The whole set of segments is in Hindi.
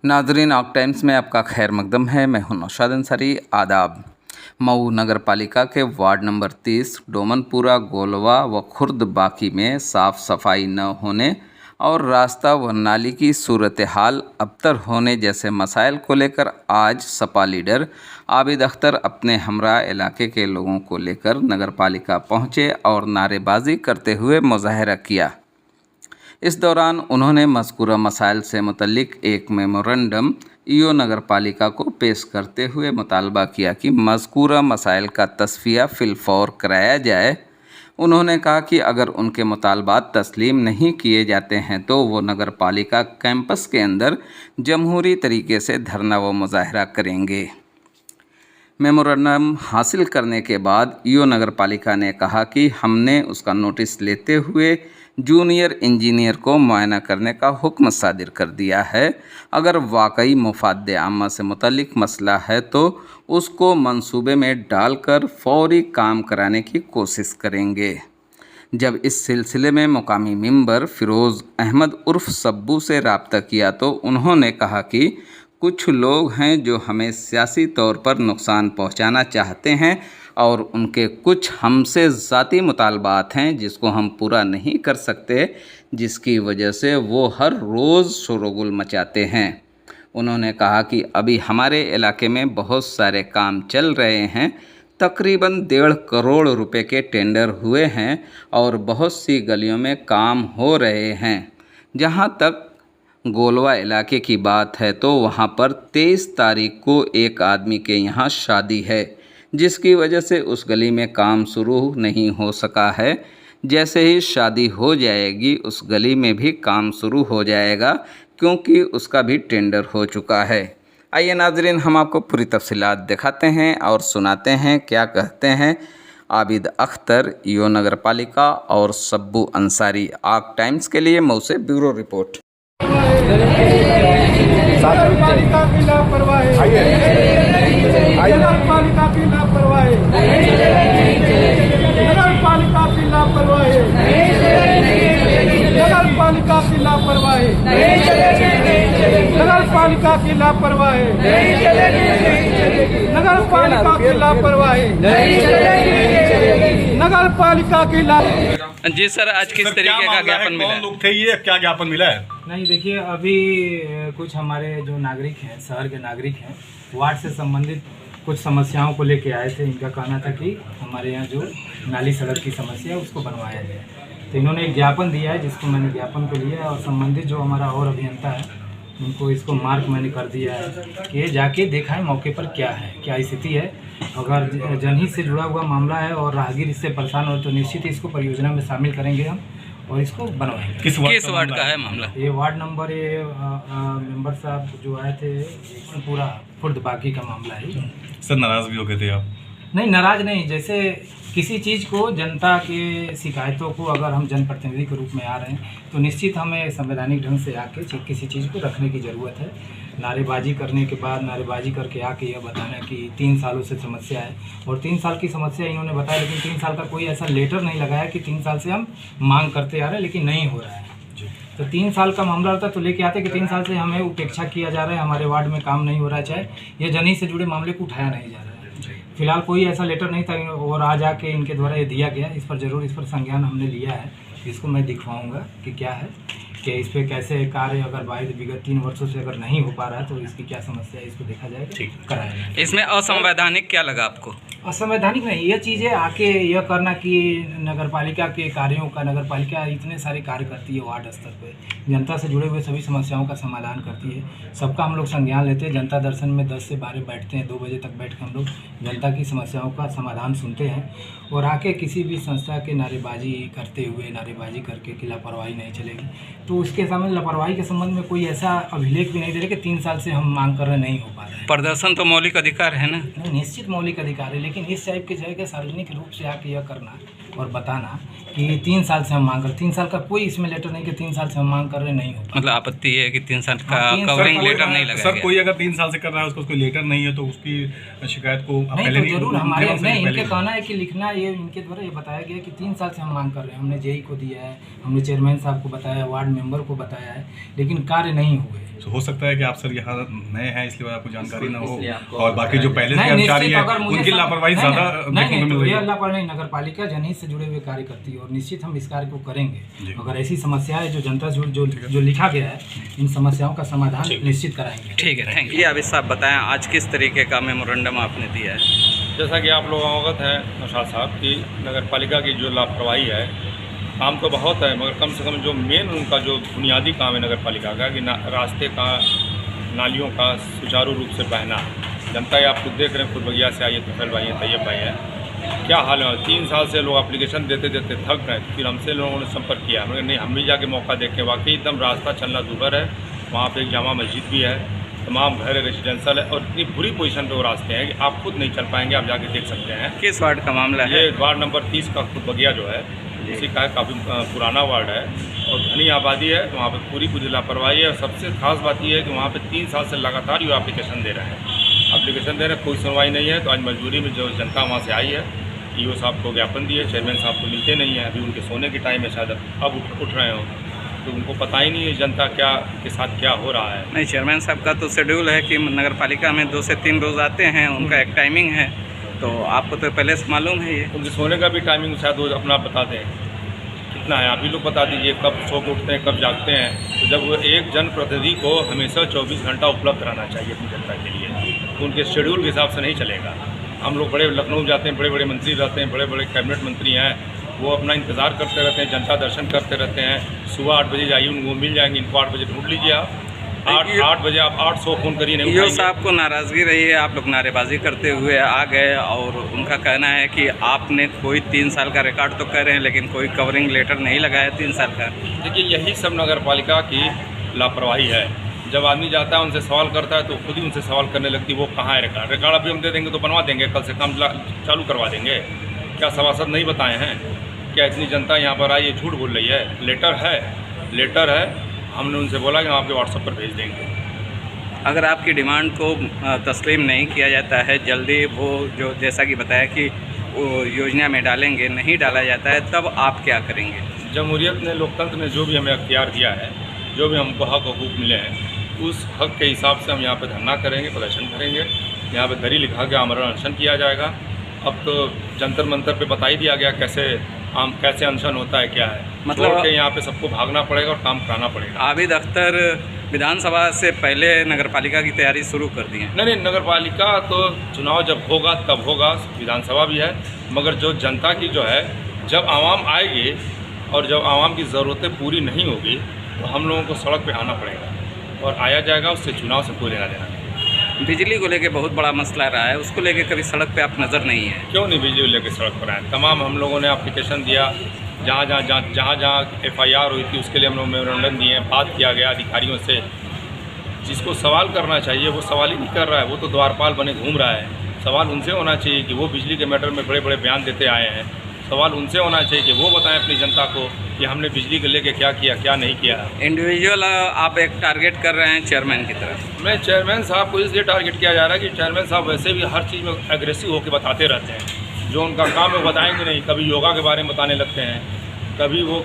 नाजरीन, ऑक टाइम्स में आपका खैर मकदम है। मैं हूं नौशाद अंसारी। आदाब। मऊ नगर पालिका के वार्ड नंबर 30 डोमनपुरा, गोलवा व खुर्द बाकी में साफ सफाई न होने और रास्ता व नाली की सूरत हाल अबतर होने जैसे मसाइल को लेकर आज सपा लीडर आबिद अख्तर अपने हमरा इलाके के लोगों को लेकर नगर पालिका पहुँचे और नारेबाजी करते हुए मुजाहरा किया। इस दौरान उन्होंने मज़कूरा मसाइल से मुतल्लिक एक मेमोरेंडम ईओ नगर पालिका को पेश करते हुए मुतालबा किया कि मज़कूरा मसाइल का तस्फिया फिलफौर कराया जाए। उन्होंने कहा कि अगर उनके मुतालबात तस्लीम नहीं किए जाते हैं तो वो नगर पालिका कैंपस के अंदर जमहूरी तरीके से धरना व मुजाहरा करेंगे। मेमोरेंडम हासिल करने के बाद ईओ नगर पालिका ने कहा कि हमने उसका नोटिस लेते हुए जूनियर इंजीनियर को मुआयना करने का हुक्म सादिर कर दिया है। अगर वाकई मुफाद आमा से मुतल्लिक मसला है तो उसको मंसूबे में डालकर फौरी काम कराने की कोशिश करेंगे। जब इस सिलसिले में मुकामी मेंबर फ़िरोज़ अहमद उर्फ सब्बू से रब्ता किया तो उन्होंने कहा कि कुछ लोग हैं जो हमें सियासी तौर पर नुकसान पहुंचाना चाहते हैं और उनके कुछ हमसे ज़ाती मुतालबात हैं जिसको हम पूरा नहीं कर सकते, जिसकी वजह से वो हर रोज़ शोरगुल मचाते हैं। उन्होंने कहा कि अभी हमारे इलाके में बहुत सारे काम चल रहे हैं, तकरीबन 1.5 करोड़ रुपए के टेंडर हुए हैं और बहुत सी गलियों में काम हो रहे हैं। जहां तक गोलवा इलाके की बात है तो वहां पर 23 तारीख को एक आदमी के यहाँ शादी है, जिसकी वजह से उस गली में काम शुरू नहीं हो सका है। जैसे ही शादी हो जाएगी उस गली में भी काम शुरू हो जाएगा क्योंकि उसका भी टेंडर हो चुका है। आइए नाजरीन, हम आपको पूरी तफसीलात दिखाते हैं और सुनाते हैं क्या कहते हैं आबिद अख्तर, ईओ नगर पालिका और सब्बू अंसारी। ऑक टाइम्स के लिए मऊ से ब्यूरो रिपोर्ट। नगर पालिका की लापरवाही, नगर पालिका की लापरवाही, नगर पालिका की लापरवाही, नगर पालिका की लापरवाही, नगर पालिका की लापरवाही, नगर पालिका की लापरवाही, नगर पालिका की लापरवाही। जी सर, आज किस तरीके का ज्ञापन मिला? कौन लोग थे, ये क्या ज्ञापन मिला है? नहीं, देखिए, अभी कुछ हमारे जो नागरिक हैं, शहर के नागरिक हैं, वार्ड से संबंधित कुछ समस्याओं को लेके आए थे। इनका कहना था कि हमारे यहाँ जो नाली सड़क की समस्या है उसको बनवाया जाए। तो इन्होंने एक ज्ञापन दिया है जिसको मैंने ज्ञापन को लिया और संबंधित जो हमारा और अभियंता है उनको इसको मार्क मैंने कर दिया है कि ये जाके देखाएं मौके पर क्या है, क्या स्थिति है। अगर जनहित से जुड़ा हुआ मामला है और राहगीर इससे परेशान हो तो निश्चित इसको परियोजना में शामिल करेंगे हम और इसको बनवाएंगे। किस वार्ड का है मामला? ये वार्ड नंबर मेंबर साहब जो आए थे पूरा खुर्द बाकी का मामला है। सर, नाराज भी हो गए थे आप? नहीं, नाराज नहीं। जैसे किसी चीज़ को, जनता के शिकायतों को अगर हम जनप्रतिनिधि के रूप में आ रहे हैं तो निश्चित हमें संवैधानिक ढंग से आके किसी चीज़ को रखने की ज़रूरत है। नारेबाजी करने के बाद नारेबाजी करके आके यह बताना कि 3 सालों से समस्या है और 3 साल की समस्या इन्होंने बताया, लेकिन 3 साल का कोई ऐसा लेटर नहीं लगाया कि 3 साल से हम मांग करते आ रहे हैं लेकिन नहीं हो रहा है। तो 3 साल का मामला रहता तो लेके आते कि 3 साल से हमें उपेक्षा किया जा रहा है, हमारे वार्ड में काम नहीं हो रहा है, चाहे ये जनहित से जुड़े मामले को उठाया नहीं जा रहा है। फिलहाल कोई ऐसा लेटर नहीं था और आज आके इनके द्वारा ये दिया गया। इस पर ज़रूर, इस पर संज्ञान हमने लिया है। इसको मैं दिखवाऊंगा कि क्या है, कि इस पर कैसे कार्य अगर विगत 3 वर्षों से अगर नहीं हो पा रहा है तो इसकी क्या समस्या है, इसको देखा जाएगा, ठीक कराया जाएगा। इसमें असंवैधानिक क्या लगा आपको? असंवैधानिक नहीं, ये चीज़ें आके यह करना कि नगर पालिका के कार्यों का, नगर पालिका इतने सारे कार्य करती है वार्ड स्तर पे, जनता से जुड़े हुए सभी समस्याओं का समाधान करती है। सबका हम लोग संज्ञान लेते हैं। जनता दर्शन में 10 से 12 बैठते हैं, 2 बजे तक बैठ के हम लोग जनता की समस्याओं का समाधान सुनते हैं और आके किसी भी संस्था के नारेबाजी करते हुए, नारेबाजी करके कि लापरवाही नहीं चलेगी, तो उसके सामने लापरवाही के संबंध में कोई ऐसा अभिलेख भी नहीं दे रहे कि 3 साल से हम मांग कर रहे नहीं हो पा रहे हैं। प्रदर्शन तो मौलिक अधिकार है ना? नहीं, निश्चित मौलिक अधिकार है, लेकिन इस टाइप की जगह सार्वजनिक रूप से आके यह करना और बताना कि 3 साल से हम मांग कर, 3 साल का कोई इसमें लेटर नहीं कि 3 साल से हम मांग कर रहे नहीं हो। मतलब आपत्ति है कि 3 साल का कवरिंग लेटर नहीं लगा? सर, कोई अगर 3 साल से कर रहा है उसको कोई लेटर नहीं है तो उसकी शिकायत को नहीं तो जरूर हमारे नहीं, इनके कहना है कि लिखना, ये इनके द्वारा ये बताया गया कि 3 साल से हम मांग कर रहे हैं। हमने जेई को दिया है, हमने चेयरमैन साहब को बताया, वार्ड मेंबर को बताया है, लेकिन कार्य नहीं हुए। तो हो सकता है कि आप सर यहाँ नए हैं इसलिए आपको जानकारी ना हो, इसलिए आपको और बाकी जो पहले से नहीं, कर्मचारी निश्चित है अगर मुझे उनकी लापरवाही नहीं, ज़्यादा नहीं, देखने को नहीं, मिल तो रही ये है। लापरवाही नगर पालिका जनहित से जुड़े हुए कार्य करती है और निश्चित हम इस कार्य को जी। करेंगे। अगर ऐसी समस्याएं जो जनता से जो लिखा गया है, इन समस्याओं का समाधान निश्चित कराएंगे। ठीक है, थैंक यू। ये अभी साहब बताएं, आज किस तरीके का मेमोरेंडम आपने दिया है? जैसा कि आप लोग अवगत हैं नौशाद साहब की नगर पालिका की जो लापरवाही है, काम तो बहुत है मगर कम से कम जो मेन उनका जो बुनियादी काम है नगर पालिका का कि रास्ते का, नालियों का सुचारू रूप से बहना। जनता ये आप खुद देख रहे हैं, खुद बगिया से आइए, तुफैल भाई हैं, तैयब भाई हैं, क्या हाल है। 3 साल से लोग एप्लीकेशन देते देते थक गए, फिर हमसे लोगों ने संपर्क किया, मगर नहीं हम भी जाके मौका देख के वाकई एकदम रास्ता चलना दूभर है। वहाँ पे एक जामा मस्जिद भी है, तमाम घर रेजिडेंशियल है और इतनी बुरी पोजीशन पे वो रास्ते हैं कि आप खुद नहीं चल पाएंगे, आप जाके देख सकते हैं। किस वार्ड का मामला है? ये वार्ड नंबर 30 का खुद बगिया जो है इसी का काफ़ी पुराना वार्ड है और घनी आबादी है। वहाँ पे पूरी लापरवाही है और सबसे खास बात यह है कि वहाँ पे 3 साल से लगातार ये एप्लीकेशन दे रहे हैं, कोई सुनवाई नहीं है। तो आज मजबूरी में जो जनता वहाँ से आई है, ईओ साहब को ज्ञापन दिए, चेयरमैन साहब को मिलते नहीं हैं, अभी उनके सोने की टाइम है, शायद अब उठ रहे हो, तो उनको पता ही नहीं है जनता क्या के साथ क्या हो रहा है। नहीं, चेयरमैन साहब का तो शेड्यूल है कि नगर पालिका में 2 से 3 रोज़ आते हैं, उनका एक टाइमिंग है, तो आपको तो पहले से मालूम है ये। उनके सोने का भी टाइमिंग शायद वो अपना बता दें कितना है, आप ही लोग बता दीजिए कब सो के उठते हैं, कब जागते हैं। तो जब वो एक जनप्रतिनिधि को हमेशा 24 घंटा उपलब्ध रहना चाहिए अपनी जनता के लिए, तो उनके शेड्यूल के हिसाब से नहीं चलेगा। हम लोग बड़े लखनऊ जाते हैं, बड़े बड़े मंत्री रहते हैं, बड़े बड़े कैबिनेट मंत्री हैं, वो अपना इंतज़ार करते रहते हैं, जनता दर्शन करते रहते हैं। सुबह 8 बजे जाइए, उनको मिल जाएंगे, इनको 8 बजे ढूंढ लीजिए आप, 8 बजे आप 800 फ़ोन करिए नहीं ईओ उठाएंगे। साहब को नाराज़गी रही है, आप लोग नारेबाजी करते हुए आ गए और उनका कहना है कि आपने कोई 3 साल का रिकॉर्ड तो कर रहे हैं लेकिन कोई कवरिंग लेटर नहीं लगाया 3 साल का। देखिए यही सब नगर पालिका की लापरवाही है। जब आदमी जाता है उनसे सवाल करता है तो खुद ही उनसे सवाल करने लगती है वो कहाँ है रिकॉर्ड अभी हम दे देंगे तो बनवा देंगे, कल से काम चालू करवा देंगे। क्या सभासद नहीं बताए हैं? क्या इतनी जनता यहाँ पर आई, ये झूठ बोल रही है? लेटर है, हमने उनसे बोला कि हम आपके व्हाट्सएप पर भेज देंगे। अगर आपकी डिमांड को तस्लीम नहीं किया जाता है जल्दी, वो जो जैसा कि बताया कि वो योजना में डालेंगे, नहीं डाला जाता है, तब आप क्या करेंगे? जमहूरियत ने, लोकतंत्र ने जो भी हमें अख्तियार दिया है, जो भी हमको हक हकूक़ मिले हैं, उस हक के हिसाब से हम यहाँ पे धरना करेंगे, प्रदर्शन करेंगे। यहाँ पे दरी लिखा के आमरण अनशन किया जाएगा। अब तो जंतर मंतर पे बता ही दिया गया कैसे अनशन होता है, क्या है। मतलब छोड़ के यहाँ पे सबको भागना पड़ेगा और काम कराना पड़ेगा। आबिद अख्तर विधानसभा से पहले नगर पालिका की तैयारी शुरू कर दी है। नहीं, नगर पालिका तो चुनाव जब होगा तब होगा, विधानसभा भी है, मगर जो जनता की जो है, जब आवाम आएगी और जब आवाम की ज़रूरतें पूरी नहीं होगी तो हम लोगों को सड़क पे आना पड़ेगा और आया जाएगा, उससे चुनाव से कोई लेना देना नहीं। बिजली को लेके बहुत बड़ा मसला रहा है, उसको लेके कभी सड़क पे आप नज़र नहीं है? क्यों नहीं बिजली लेके सड़क पर आए? तमाम हम लोगों ने एप्लीकेशन दिया, जहाँ FIR हुई थी उसके लिए हम लोग मेमोरेंडम दिए, बात किया गया अधिकारियों से। जिसको सवाल करना चाहिए वो सवाल ही नहीं कर रहा है, वो तो द्वारपाल बने घूम रहा है। सवाल उनसे होना चाहिए कि वो बिजली के मैटर में बड़े बड़े बयान देते आए हैं। सवाल उनसे होना चाहिए कि वो बताएं अपनी जनता को कि हमने बिजली को लेके क्या किया, क्या नहीं किया। इंडिविजुअल आप एक टारगेट कर रहे हैं चेयरमैन की तरफ। मैं चेयरमैन साहब को इसलिए टारगेट किया जा रहा है कि चेयरमैन साहब वैसे भी हर चीज़ में एग्रेसिव होकर बताते रहते हैं। जो उनका काम है बताएंगे नहीं। कभी योगा के बारे में बताने लगते हैं, कभी वो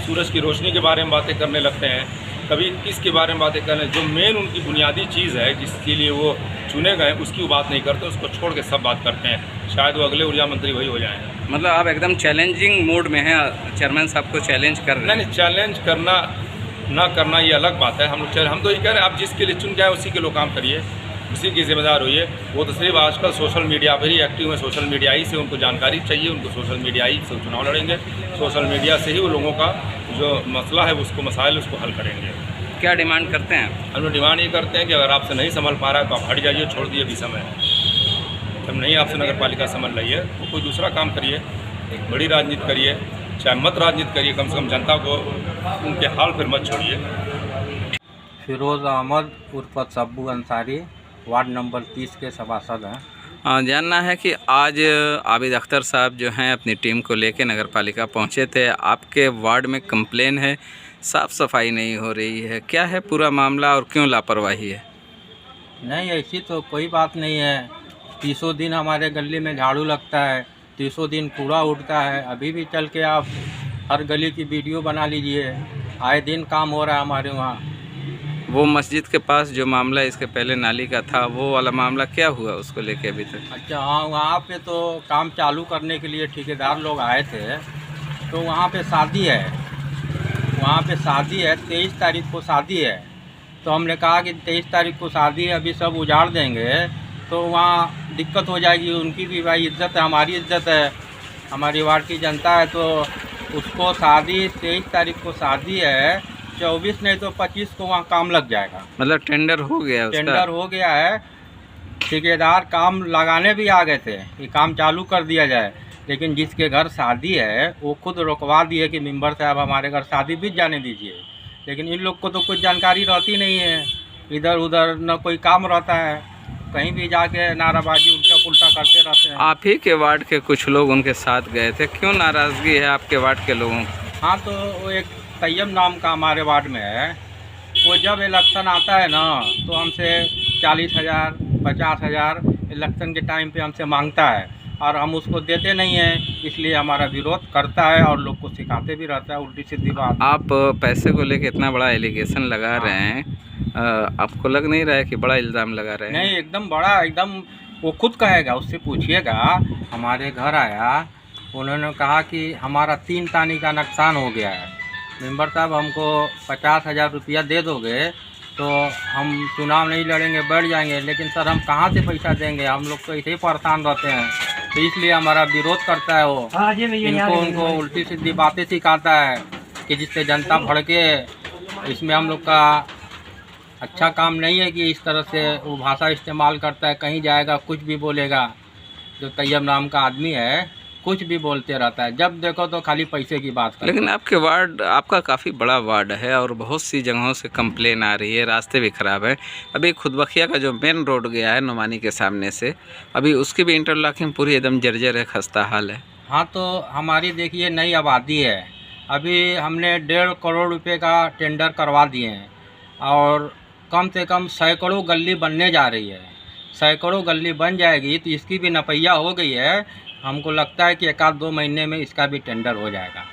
सूरज की रोशनी के बारे में बातें करने लगते हैं, कभी किसके बारे में बातें करने। जो मेन उनकी बुनियादी चीज़ है जिसके लिए वो चुने गए उसकी वो बात नहीं करते, उसको छोड़ के सब बात करते हैं। शायद वो अगले ऊर्जा मंत्री वही हो जाएँ। मतलब आप एकदम चैलेंजिंग मूड में हैं, चेयरमैन साहब को चैलेंज कर रहे हैं? नहीं, चैलेंज करना ना करना ये अलग बात है। हम तो ये कह रहे हैं आप जिसके लिए चुन जाए उसी के लोग काम करिए, उसी की जिम्मेदार होइए। वो तो सिर्फ आजकल सोशल मीडिया पर ही एक्टिव है, सोशल मीडिया ही से उनको जानकारी चाहिए, उनको सोशल मीडिया ही से चुनाव लड़ेंगे, सोशल मीडिया से ही वो लोगों का जो मसला है उसको मसाइल उसको हल करेंगे। क्या डिमांड करते हैं? हम लोग डिमांड ये करते हैं कि अगर आपसे नहीं संभल पा रहा है तो आप हट जाइए, छोड़ दिए भी समय। जब नहीं आपसे नगर पालिका संभल रही है तो कोई दूसरा काम करिए, बड़ी राजनीति करिए, चाहे मत राजनीति करिए, कम से कम जनता को उनके हाल पर मत छोड़िए। फिरोज़ अहमद उर्फ सब्बू अंसारी, वार्ड नंबर 30 के सभासद हैं। जानना है कि आज आबिद अख्तर साहब जो हैं अपनी टीम को लेके नगर पालिका पहुँचे थे। आपके वार्ड में कंप्लेन है, साफ़ सफाई नहीं हो रही है, क्या है पूरा मामला और क्यों लापरवाही है? नहीं, ऐसी तो कोई बात नहीं है। 30 दिन हमारे गली में झाड़ू लगता है, 30 दिन कूड़ा उठता है। अभी भी चल के आप हर गली की वीडियो बना लीजिए, आए दिन काम हो रहा है हमारे वहाँ। वो मस्जिद के पास जो मामला इसके पहले नाली का था, वो वाला मामला क्या हुआ उसको लेके अभी तक? अच्छा हाँ, वहाँ पे तो काम चालू करने के लिए ठेकेदार लोग आए थे। तो वहाँ पे शादी है, वहाँ पे शादी है, 23 तारीख को शादी है। तो हमने कहा कि 23 तारीख को शादी है, अभी सब उजाड़ देंगे तो वहाँ दिक्कत हो जाएगी। उनकी भी भाई इज्जत है, हमारी इज्जत है, हमारी वार्ड की जनता है। तो उसको शादी 23 तारीख को शादी है, 24 नहीं तो 25 को वहाँ काम लग जाएगा। मतलब टेंडर हो गया उसका? टेंडर हो गया है, ठेकेदार काम लगाने भी आ गए थे कि काम चालू कर दिया जाए, लेकिन जिसके घर शादी है वो खुद रुकवा दिए कि मेंबर साहब हमारे घर शादी बीत जाने दीजिए। लेकिन इन लोग को तो कुछ जानकारी रहती नहीं है, इधर उधर न कोई काम रहता है, कहीं भी जाके नाराबाजी उल्टा पुल्टा करते रहते हैं। आप ही के वार्ड के कुछ लोग उनके साथ गए थे, क्यों नाराज़गी है आपके वार्ड के लोगों को? हाँ, तो वो एक तैयब नाम का हमारे वार्ड में है, वो जब इलेक्शन आता है ना तो हमसे 40,000 50,000 इलेक्शन के टाइम पे हमसे मांगता है और हम उसको देते नहीं हैं, इसलिए हमारा विरोध करता है और लोग को सिखाते भी रहता है उल्टी सीधी बात। आप पैसे को लेके इतना बड़ा एलिगेशन लगा रहे हैं, आपको लग नहीं रहा है कि बड़ा इल्ज़ाम लगा रहे हैं? नहीं, एकदम बड़ा, एकदम वो खुद कहेगा, उससे पूछिएगा। हमारे घर आया, उन्होंने कहा कि हमारा 3 तानी का नुकसान हो गया है, मेंबर साहब हमको 50,000 रुपया दे दोगे तो हम चुनाव नहीं लड़ेंगे, बैठ जाएंगे। लेकिन सर हम कहाँ से पैसा देंगे, हम लोग तो ऐसे ही परेशान रहते हैं। तो इसलिए हमारा विरोध करता है वो, उनको उल्टी सीधी बातें सिखाता है कि जिससे जनता भड़के। इसमें हम लोग का अच्छा काम नहीं है कि इस तरह से वो भाषा इस्तेमाल करता है, कहीं जाएगा कुछ भी बोलेगा। जो तैयब नाम का आदमी है कुछ भी बोलते रहता है, जब देखो तो खाली पैसे की बात करता है। लेकिन आपके वार्ड, आपका काफ़ी बड़ा वार्ड है और बहुत सी जगहों से कंप्लेन आ रही है, रास्ते भी ख़राब है। अभी खुदबखिया का जो मेन रोड गया है नुमानी के सामने से, अभी उसकी भी इंटरलॉकिंग पूरी एकदम जर्जर है, खस्ता हाल है। हाँ, तो हमारी देखिए नई आबादी है, अभी हमने 1.5 करोड़ रुपए का टेंडर करवा दिए हैं और कम से कम सैकड़ों गली बनने जा रही है। सैकड़ों गली बन जाएगी तो इसकी भी नपैया हो गई है। हमको लगता है कि 1 आध 2 महीने में इसका भी टेंडर हो जाएगा।